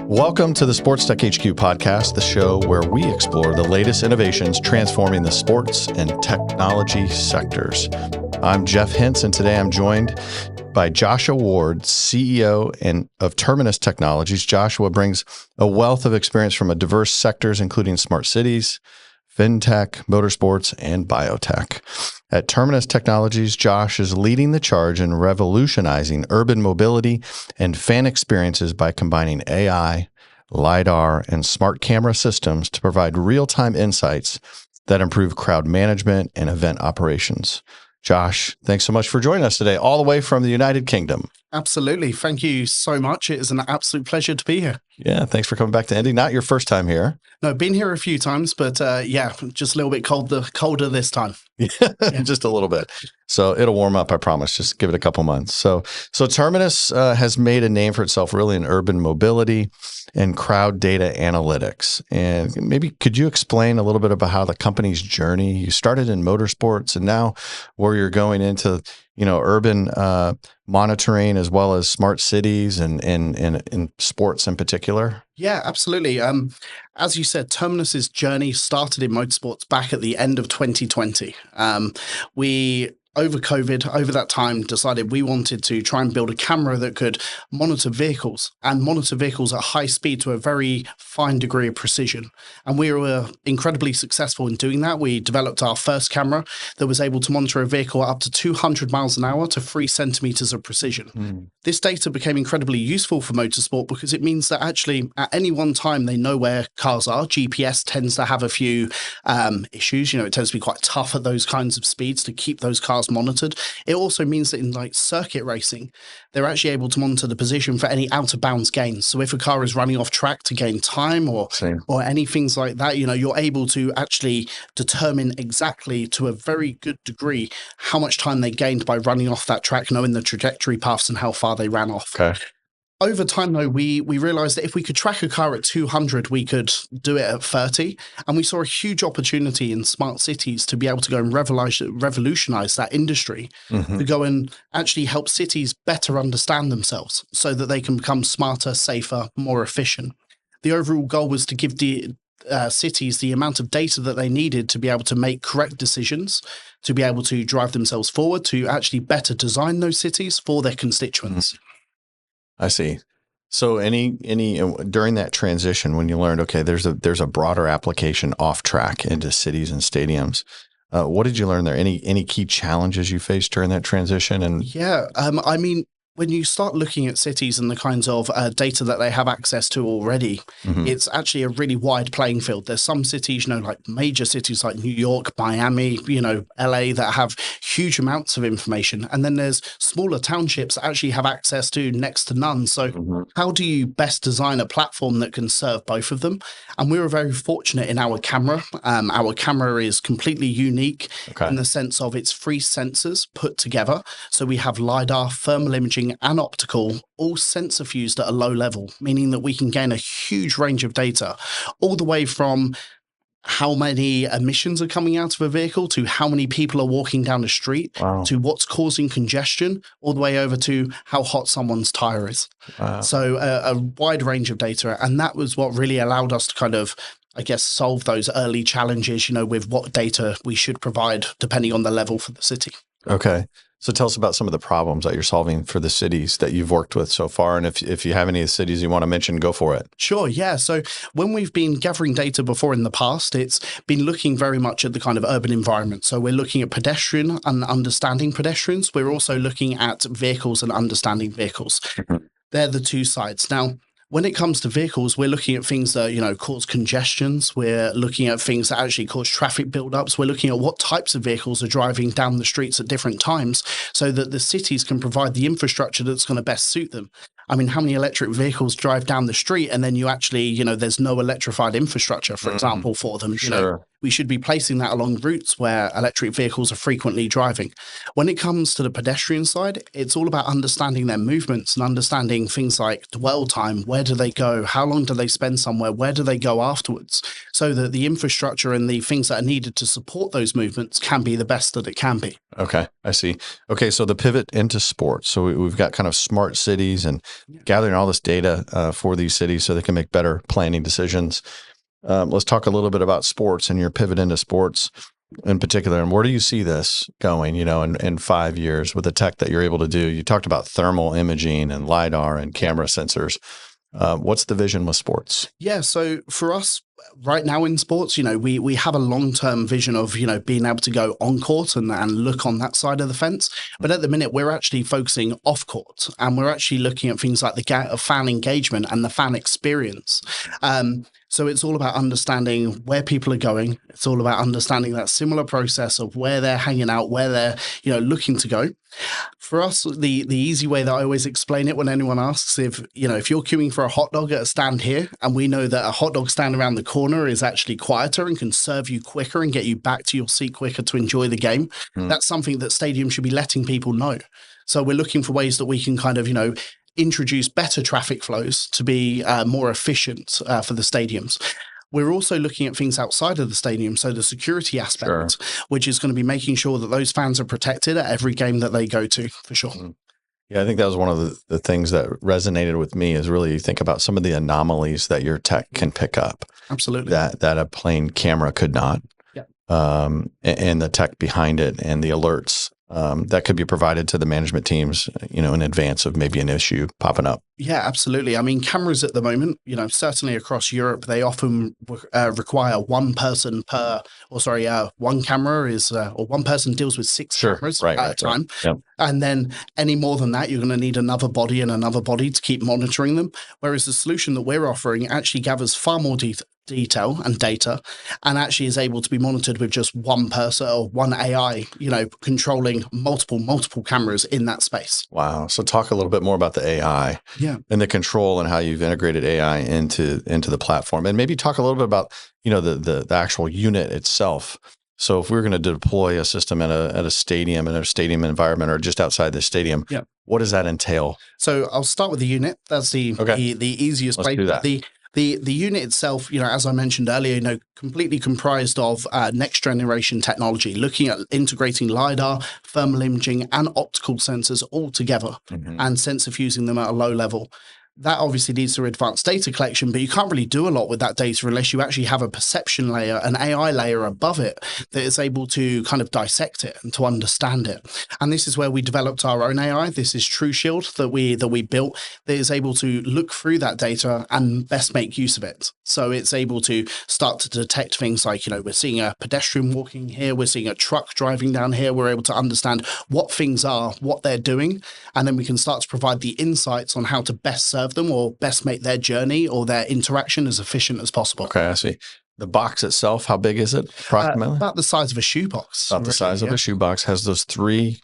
Welcome to the Sports Tech HQ podcast, the show where we explore the latest innovations transforming the sports and technology sectors. I'm Jeff Hintz, and today I'm joined by Joshua Ward, CEO of Terminus Technologies. Joshua brings a wealth of experience from diverse sectors, including smart cities, fintech, motorsports, and biotech. At Terminus Technologies, Josh is leading the charge in revolutionizing urban mobility and fan experiences by combining AI, LIDAR, and smart camera systems to provide real-time insights that improve crowd management and event operations. Josh, thanks so much for joining us today, all the way from the United Kingdom. Absolutely. Thank you so much. It is an absolute pleasure to be here. Yeah, thanks for coming back to Indy. Not your first time here. No, been here a few times, but just a little bit colder this time. Yeah, just a little bit. So it'll warm up, I promise. Just give it a couple months. So Terminus has made a name for itself really in urban mobility and crowd data analytics. And maybe could you explain a little bit about how the company's journey, you started in motorsports and now where you're going into, urban monitoring as well as smart cities and sports in particular? Yeah, absolutely. As you said, Terminus's journey started in motorsports back at the end of 2020. We, over COVID, over that time, decided we wanted to try and build a camera that could monitor vehicles at high speed to a very fine degree of precision. And we were incredibly successful in doing that. We developed our first camera that was able to monitor a vehicle at up to 200 miles an hour to 3 centimeters of precision. This data became incredibly useful for motorsport because it means that actually at any one time they know where cars are. GPS tends to have a few issues. It tends to be quite tough at those kinds of speeds to keep those cars monitored. It also means that in like circuit racing, they're actually able to monitor the position for any out of bounds gains. So if a car is running off track to gain time or any things like that, you're able to actually determine exactly to a very good degree how much time they gained by running off that track, knowing the trajectory paths and how far they ran off. Okay. Over time, though, we realized that if we could track a car at 200, we could do it at 30. And we saw a huge opportunity in smart cities to be able to go and revolutionize that industry, to go and actually help cities better understand themselves so that they can become smarter, safer, more efficient. The overall goal was to give the cities the amount of data that they needed to be able to make correct decisions, to be able to drive themselves forward, to actually better design those cities for their constituents. I see. So any during that transition when you learned, okay, there's a broader application off track into cities and stadiums, what did you learn there? Any key challenges you faced during that transition? And when you start looking at cities and the kinds of data that they have access to already, it's actually a really wide playing field. There's some cities, like major cities like New York, Miami, LA that have huge amounts of information. And then there's smaller townships that actually have access to next to none. So how do you best design a platform that can serve both of them? And we were very fortunate in our camera. Our camera is completely unique in the sense of it's 3 sensors put together. So we have LIDAR, thermal imaging, and optical, all sensor fused at a low level, meaning that we can gain a huge range of data, all the way from how many emissions are coming out of a vehicle to how many people are walking down the street, to what's causing congestion, all the way over to how hot someone's tire is. So a wide range of data. And that was what really allowed us to kind of, solve those early challenges, with what data we should provide depending on the level for the city. Okay. So tell us about some of the problems that you're solving for the cities that you've worked with so far. And if you have any of the cities you want to mention, go for it. Sure. Yeah. So when we've been gathering data before in the past, it's been looking very much at the kind of urban environment. So we're looking at pedestrian and understanding pedestrians. We're also looking at vehicles and understanding vehicles. They're the two sides. Now, when it comes to vehicles, we're looking at things that, cause congestions. We're looking at things that actually cause traffic buildups. We're looking at what types of vehicles are driving down the streets at different times so that the cities can provide the infrastructure that's going to best suit them. I mean, how many electric vehicles drive down the street and then you actually, there's no electrified infrastructure, for example, for them. Sure. We should be placing that along routes where electric vehicles are frequently driving. When it comes to the pedestrian side, it's all about understanding their movements and understanding things like dwell time. Where where do they go? How long do they spend somewhere? Where do they go afterwards? So that the infrastructure and the things that are needed to support those movements can be the best that it can be. Okay, I see. Okay, so the pivot into sports. So we've got kind of smart cities and gathering all this data for these cities so they can make better planning decisions. Let's talk a little bit about sports and your pivot into sports in particular. And where do you see this going, in 5 years with the tech that you're able to do? You talked about thermal imaging and LIDAR and camera sensors. What's the vision with sports? Yeah, so for us right now in sports, we have a long-term vision of, being able to go on court and look on that side of the fence. But at the minute, we're actually focusing off court, and we're actually looking at things like the fan engagement and the fan experience. So it's all about understanding where people are going. It's all about understanding that similar process of where they're hanging out, where they're, looking to go. For us, the easy way that I always explain it when anyone asks, if you're queuing for a hot dog at a stand here, and we know that a hot dog stand around the corner is actually quieter and can serve you quicker and get you back to your seat quicker to enjoy the game, that's something that stadiums should be letting people know. So we're looking for ways that we can kind of, introduce better traffic flows to be more efficient for the stadiums. We're also looking at things outside of the stadium, so the security aspect, which is going to be making sure that those fans are protected at every game that they go to, for sure. Yeah, I think that was one of the things that resonated with me is really you think about some of the anomalies that your tech can pick up. Absolutely. That a plain camera could not. Yeah. And the tech behind it and the alerts that could be provided to the management teams, in advance of maybe an issue popping up. Yeah, absolutely. I mean, cameras at the moment, certainly across Europe, they often require one person one camera or one person deals with six cameras at a time. Yep. And then any more than that, you're going to need another body and another body to keep monitoring them. Whereas the solution that we're offering actually gathers far more detail and data, and actually is able to be monitored with just one person or one AI, controlling multiple cameras in that space. Wow. So talk a little bit more about the AI and the control and how you've integrated AI into the platform, and maybe talk a little bit about, the actual unit itself. So if we're going to deploy a system at a stadium, in a stadium environment or just outside the stadium, what does that entail? So I'll start with the unit. That's the easiest Let's place. do that. The unit itself, as I mentioned earlier, completely comprised of next generation technology, looking at integrating LIDAR, thermal imaging, and optical sensors all together and sensor fusing them at a low level. That obviously leads to advanced data collection, but you can't really do a lot with that data unless you actually have a perception layer, an AI layer above it that is able to kind of dissect it and to understand it. And this is where we developed our own AI. This is TrueShield that we built that is able to look through that data and best make use of it. So it's able to start to detect things like, we're seeing a pedestrian walking here, we're seeing a truck driving down here. We're able to understand what things are, what they're doing, and then we can start to provide the insights on how to best serve them or best make their journey or their interaction as efficient as possible. Okay, I see. The box itself, how big is it approximately? About the size of a shoebox. About the size of a shoebox, has those three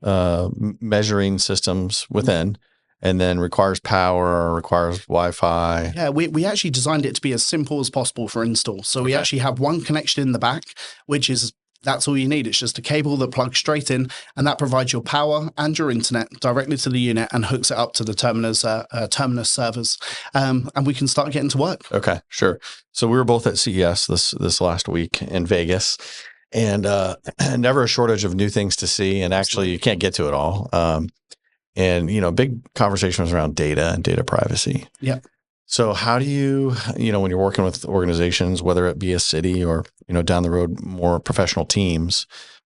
measuring systems within, and then requires power, requires Wi-Fi. Yeah, we actually designed it to be as simple as possible for install. So we actually have one connection in the back, that's all you need. It's just a cable that plugs straight in, and that provides your power and your internet directly to the unit and hooks it up to the Terminus servers. And we can start getting to work. Okay, sure. So we were both at CES this last week in Vegas, and never a shortage of new things to see. And actually, you can't get to it all. And big conversation was around data and data privacy. Yeah. So how do you, when you're working with organizations, whether it be a city or, down the road, more professional teams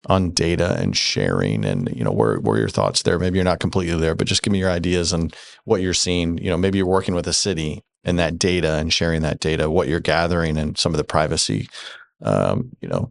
on data and sharing and, where are your thoughts there? Maybe you're not completely there, but just give me your ideas and what you're seeing. Maybe you're working with a city and that data and sharing that data, what you're gathering and some of the privacy,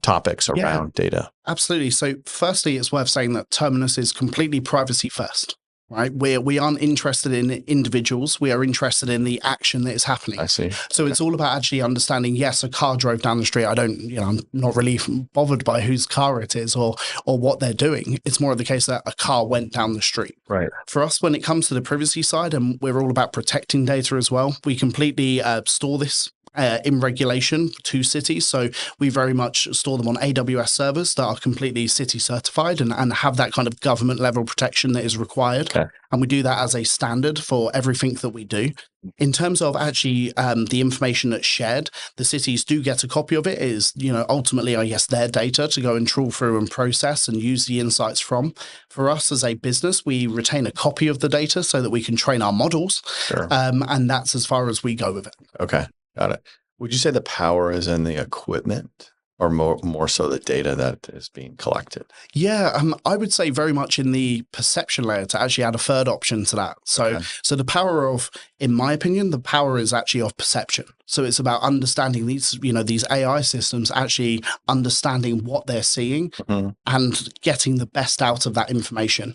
topics around data. Absolutely. So firstly, it's worth saying that Terminus is completely privacy first. Right, we aren't interested in individuals. We are interested in the action that is happening. I see. So it's all about actually understanding. Yes, a car drove down the street. I'm not really bothered by whose car it is or what they're doing. It's more of the case that a car went down the street. Right. For us, when it comes to the privacy side, and we're all about protecting data as well, we completely store this in regulation to cities. So we very much store them on AWS servers that are completely city certified and have that kind of government level protection that is required. Okay. And we do that as a standard for everything that we do. In terms of actually the information that's shared, the cities do get a copy of it. It is, ultimately, I guess, their data to go and trawl through and process and use the insights from. For us as a business, we retain a copy of the data so that we can train our models. Sure. And that's as far as we go with it. Okay. Got it. Would you say the power is in the equipment or more so the data that is being collected? Yeah, I would say very much in the perception layer to actually add a third option to that. So, so the power of, in my opinion, the power is actually of perception. So it's about understanding these AI systems, actually understanding what they're seeing and getting the best out of that information.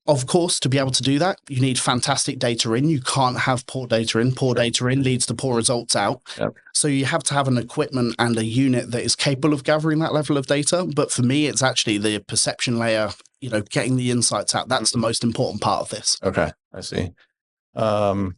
Of course, to be able to do that, you need fantastic data in. You can't have poor data in. Poor data in leads to poor results out. Yep. So you have to have an equipment and a unit that is capable of gathering that level of data. But for me, it's actually the perception layer, getting the insights out. That's the most important part of this. Okay, I see. And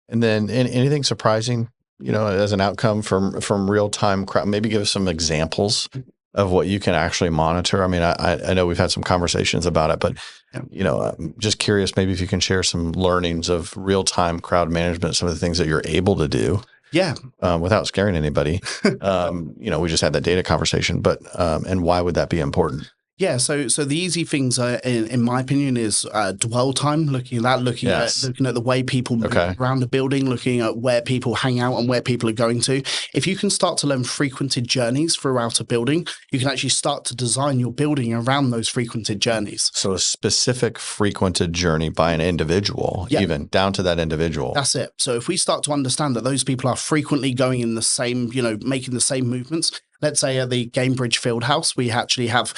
then anything surprising, as an outcome from real-time crowd, maybe give us some examples of what you can actually monitor. I mean, I know we've had some conversations about it, but I'm just curious, maybe if you can share some learnings of real-time crowd management, some of the things that you're able to do. Yeah. Without scaring anybody. We just had that data conversation, but and why would that be important? Yeah, so the easy things, in my opinion, is dwell time. Looking at the way people move around the building, looking at where people hang out and where people are going to. If you can start to learn frequented journeys throughout a building, you can actually start to design your building around those frequented journeys. So a specific frequented journey by an individual, even down to that individual. That's it. So if we start to understand that those people are frequently going in the same, making the same movements. Let's say at the Gamebridge Fieldhouse, we actually have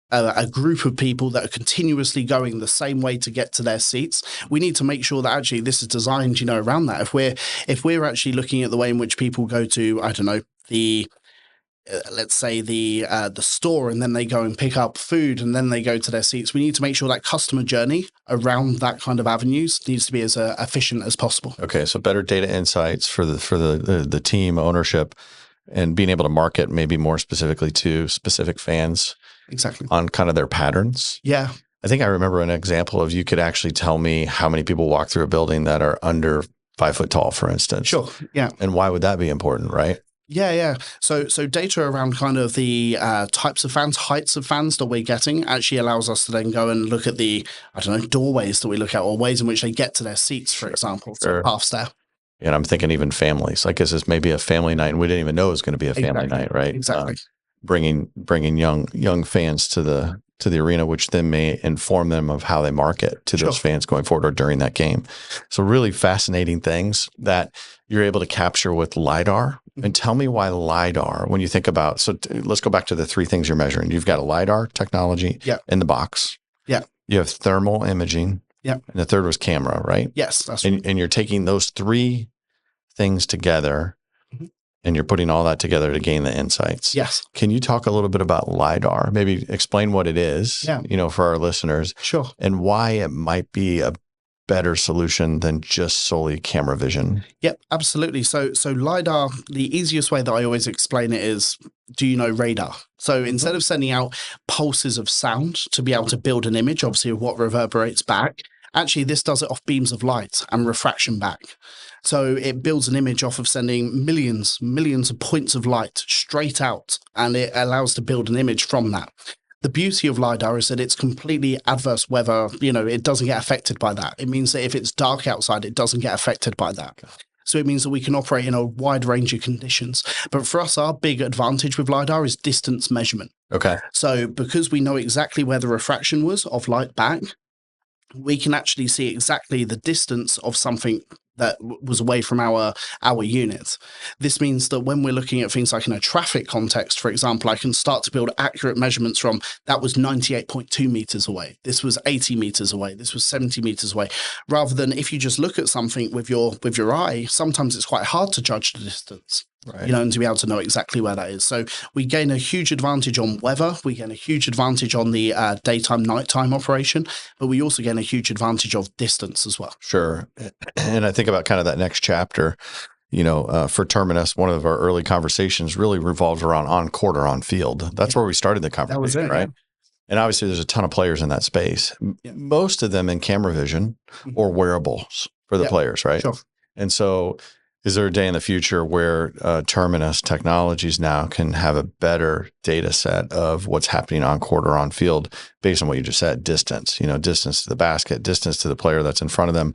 a group of people that are continuously going the same way to get to their seats. We need to make sure that actually this is designed, around that. If we're actually looking at the way in which people go to, I don't know, let's say the store, and then they go and pick up food, and then they go to their seats. We need to make sure that customer journey around that kind of avenues needs to be as efficient as possible. Okay, so better data insights for the team ownership, and being able to market maybe more specifically to specific fans. Exactly. On kind of their patterns. Yeah. I think I remember an example of you could actually tell me how many people walk through a building that are under 5 foot tall, for instance. Sure. Yeah. And why would that be important, right? Yeah. So data around kind of the types of fans, heights of fans that we're getting actually allows us to then go and look at the, doorways that we look at, or ways in which they get to their seats, for example. So paths there. And I'm thinking even families. Like this is maybe a family night, and we didn't even know it was going to be a family night, right? Exactly. Bringing young fans to the arena, which then may inform them of how they market to those fans going forward or during that game. So really fascinating things that you're able to capture with LIDAR. And tell me why LIDAR, when you think about, let's go back to the three things you're measuring. You've got a LIDAR technology in the box. Yeah. You have thermal imaging. Yeah. And the third was camera, right? Yes. That's right. And you're taking those three things together and you're putting all that together to gain the insights. Yes. Can you talk a little bit about LIDAR? Maybe explain what it is, for our listeners. Sure. And why it might be a better solution than just solely camera vision. Yep, absolutely. So LIDAR, the easiest way that I always explain it is, do you know radar? So instead of sending out pulses of sound to be able to build an image, obviously of what reverberates back, actually this does it off beams of light and refraction back. So it builds an image off of sending millions of points of light straight out, and it allows to build an image from that. The beauty of LIDAR is that it's completely adverse weather. It doesn't get affected by that. It means that if it's dark outside, it doesn't get affected by that. So it means that we can operate in a wide range of conditions. But for us, our big advantage with LIDAR is distance measurement. Okay. So because we know exactly where the refraction was of light back, we can actually see exactly the distance of something that was away from our units. This means that when we're looking at things like in a traffic context, for example, I can start to build accurate measurements from that was 98.2 meters away. This was 80 meters away. This was 70 meters away. Rather than if you just look at something with your eye, sometimes it's quite hard to judge the distance. Right. And to be able to know exactly where that is. So we gain a huge advantage on weather. We gain a huge advantage on the daytime, nighttime operation, but we also gain a huge advantage of distance as well. Sure. And I think about kind of that next chapter for Terminus, one of our early conversations really revolved around on court or on field. That's where we started the That was conversation, it. right? And obviously, there's a ton of players in that space. Yeah. Most of them in camera vision or wearables for the players, right? Sure. And so, is there a day in the future where Terminus Technologies now can have a better data set of what's happening on court or on field based on what you just said, distance, distance to the basket, distance to the player that's in front of them,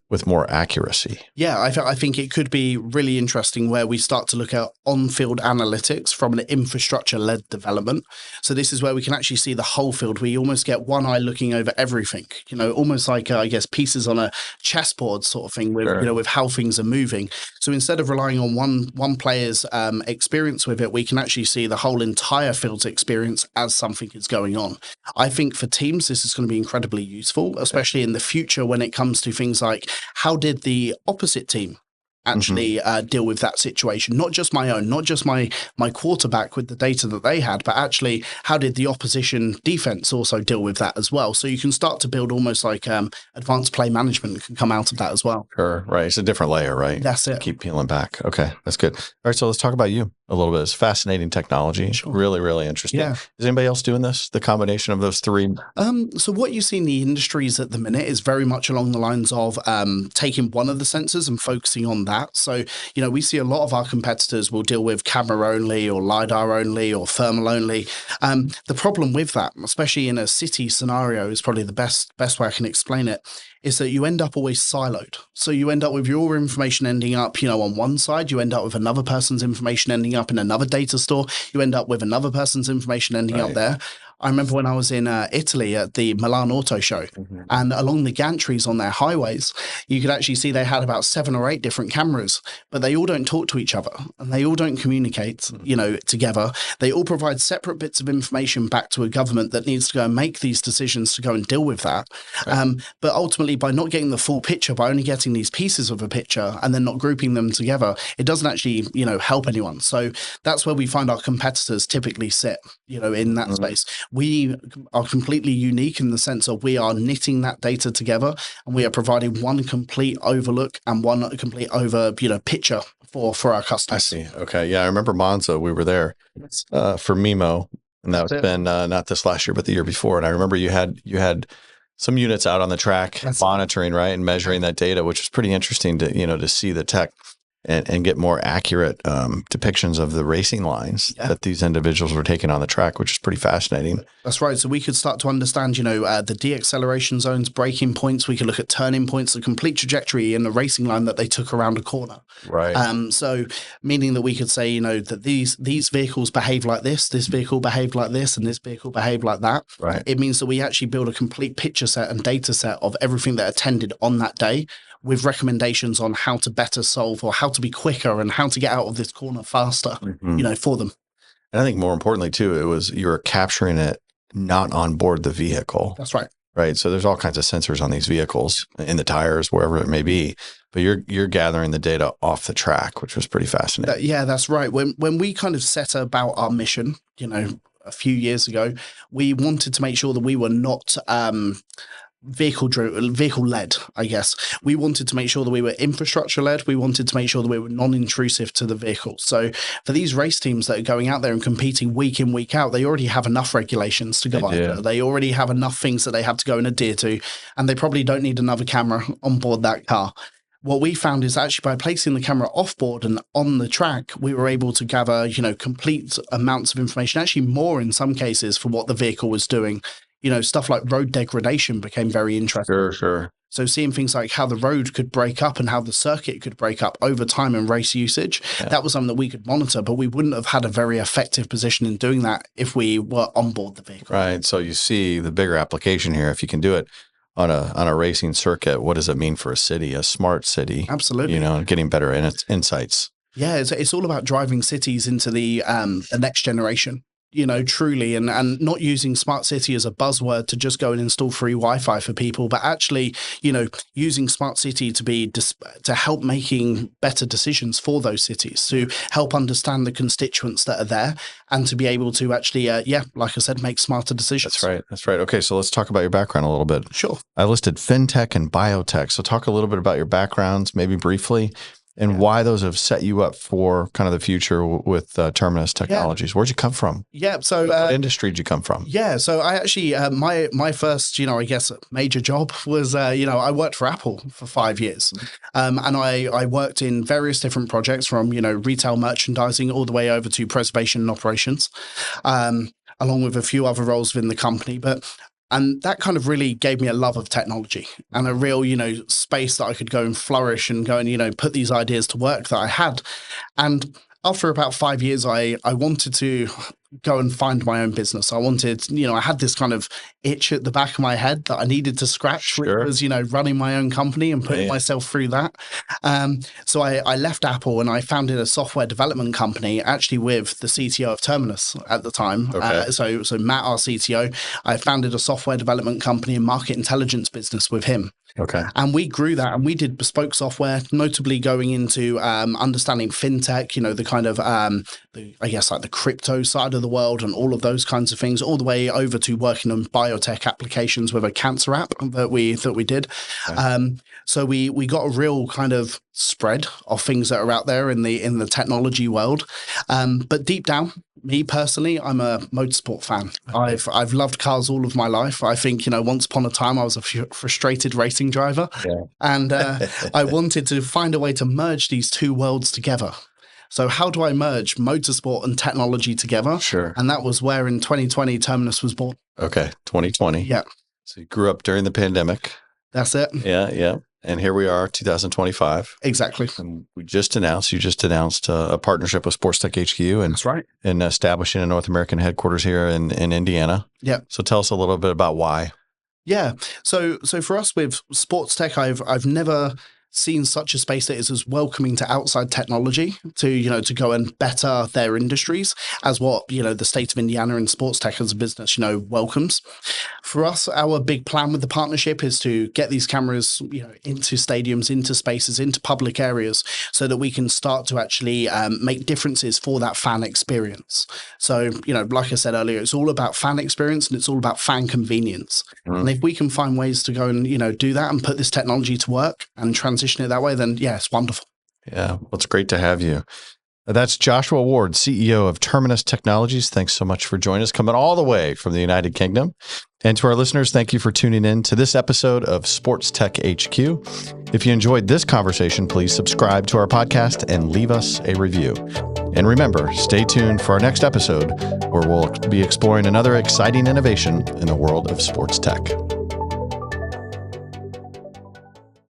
with more accuracy? Yeah, I think it could be really interesting where we start to look at on-field analytics from an infrastructure-led development. So this is where we can actually see the whole field. We almost get one eye looking over everything, almost like, I guess, pieces on a chessboard sort of thing with, Sure. with how things are moving. So instead of relying on one player's experience with it, we can actually see the whole entire field's experience as something is going on. I think for teams, this is going to be incredibly useful, especially in the future when it comes to things like how did the opposite team actually deal with that situation? Not just my own, not just my quarterback with the data that they had, but actually how did the opposition defense also deal with that as well? So you can start to build almost like advanced play management that can come out of that as well. Sure. Right. It's a different layer, right? That's it. Keep peeling back. Okay. That's good. All right. So let's talk about you a little bit. It's fascinating technology. Sure. Really, really interesting. Yeah. Is anybody else doing this? The combination of those three? So what you see in the industries at the minute is very much along the lines of taking one of the sensors and focusing on that. So, we see a lot of our competitors will deal with camera only or LIDAR only or thermal only. The problem with that, especially in a city scenario, is probably the best way I can explain it, is that you end up always siloed. So you end up with your information ending up, on one side, you end up with another person's information ending up in another data store, you end up with another person's information ending up there. I remember when I was in Italy at the Milan Auto Show, and along the gantries on their highways, you could actually see they had about 7 or 8 different cameras, but they all don't talk to each other and they all don't communicate, together. They all provide separate bits of information back to a government that needs to go and make these decisions to go and deal with that. But ultimately, by not getting the full picture, by only getting these pieces of a picture and then not grouping them together, it doesn't actually, help anyone. So that's where we find our competitors typically sit, in that space. We are completely unique in the sense of we are knitting that data together and we are providing one complete overlook and one complete picture for our customers. I see. Okay. Yeah. I remember Monza. We were there for Mimo, and that's been not this last year, but the year before. And I remember you had some units out on the track monitoring, right, and measuring that data, which was pretty interesting to see the tech and get more accurate depictions of the racing lines that these individuals were taking on the track, which is pretty fascinating. That's right. So we could start to understand, the de-acceleration zones, braking points. We could look at turning points, the complete trajectory in the racing line that they took around a corner. Right. So meaning that we could say, that these vehicles behave like this vehicle behaved like this, and this vehicle behaved like that. Right. It means that we actually build a complete picture set and data set of everything that attended on that day, with recommendations on how to better solve or how to be quicker and how to get out of this corner faster, for them. And I think more importantly too, you were capturing it not on board the vehicle. That's right. Right. So there's all kinds of sensors on these vehicles, in the tires, wherever it may be, but you're gathering the data off the track, which was pretty fascinating. Yeah, that's right. When we kind of set about our mission, a few years ago, we wanted to make sure that we were not vehicle led, I guess. We wanted to make sure that we were infrastructure led. We wanted to make sure that we were non-intrusive to the vehicle. So for these race teams that are going out there and competing week in, week out, they already have enough regulations to go under. They already have enough things that they have to go and adhere to, and they probably don't need another camera on board that car. What we found is actually by placing the camera off board and on the track, we were able to gather, complete amounts of information, actually more in some cases, for what the vehicle was doing. Stuff like road degradation became very interesting. Sure. So seeing things like how the road could break up and how the circuit could break up over time in race usage, that was something that we could monitor, but we wouldn't have had a very effective position in doing that if we were on board the vehicle. Right. So you see the bigger application here. If you can do it on a racing circuit, what does it mean for a city, a smart city? Absolutely. Getting better insights. Yeah, it's all about driving cities into the next generation. Truly, and not using smart city as a buzzword to just go and install free Wi-Fi for people, but actually, using smart city to help making better decisions for those cities, to help understand the constituents that are there, and to be able to actually, like I said, make smarter decisions. That's right. Okay, so let's talk about your background a little bit. Sure. I listed fintech and biotech. So talk a little bit about your backgrounds, maybe briefly, and Yeah. why those have set you up for kind of the future with Terminus Technologies. Where'd you come from? Yeah. So, What industry did you come from? yeah, so I actually my first, I guess major job was I worked for Apple for 5 years, and I worked in various different projects from retail merchandising all the way over to preservation and operations, along with a few other roles within the company. And that kind of really gave me a love of technology and a real space that I could go and flourish and go and put these ideas to work that I had. And after about 5 years, I wanted to go and find my own business. I wanted, I had this kind of itch at the back of my head that I needed to scratch, Sure. which was, running my own company and putting Yeah. myself through that. So I left Apple and I founded a software development company, actually with the CTO of Terminus at the time. Okay. So Matt, our CTO, I founded a software development company and market intelligence business with him. Okay. And we grew that and we did bespoke software, notably going into understanding fintech, the kind of, like the crypto side of the world and all of those kinds of things, all the way over to working on biotech applications with a cancer app that we did. Okay. So we got a real kind of spread of things that are out there in the technology world. But deep down, me personally, I'm a motorsport fan. I've loved cars all of my life. I think once upon a time I was a frustrated racing driver, and I wanted to find a way to merge these two worlds together. So how do I merge motorsport and technology together? Sure. And that was where in 2020 Terminus was born. Okay. 2020. Yeah, So you grew up during the pandemic. that's it. Yeah. And here we are, 2025. Exactly. And you just announced a partnership with Sports Tech HQ and That's right. establishing a North American headquarters here in Indiana. Yeah. So tell us a little bit about why. Yeah. So for us with Sports Tech, I've never seen such a space that is as welcoming to outside technology to go and better their industries as what the state of Indiana and sports tech as a business welcomes. For us, our big plan with the partnership is to get these cameras into stadiums, into spaces, into public areas, so that we can start to actually make differences for that fan experience. So like I said earlier, it's all about fan experience and it's all about fan convenience. And if we can find ways to go and do that and put this technology to work and transition it that way, then yeah, it's wonderful. Yeah, well, it's great to have you. That's Joshua Ward, CEO of Terminus Technologies. Thanks so much for joining us, coming all the way from the United Kingdom. And to our listeners, thank you for tuning in to this episode of Sports Tech HQ. If you enjoyed this conversation, please subscribe to our podcast and leave us a review. And remember, stay tuned for our next episode, where we'll be exploring another exciting innovation in the world of sports tech.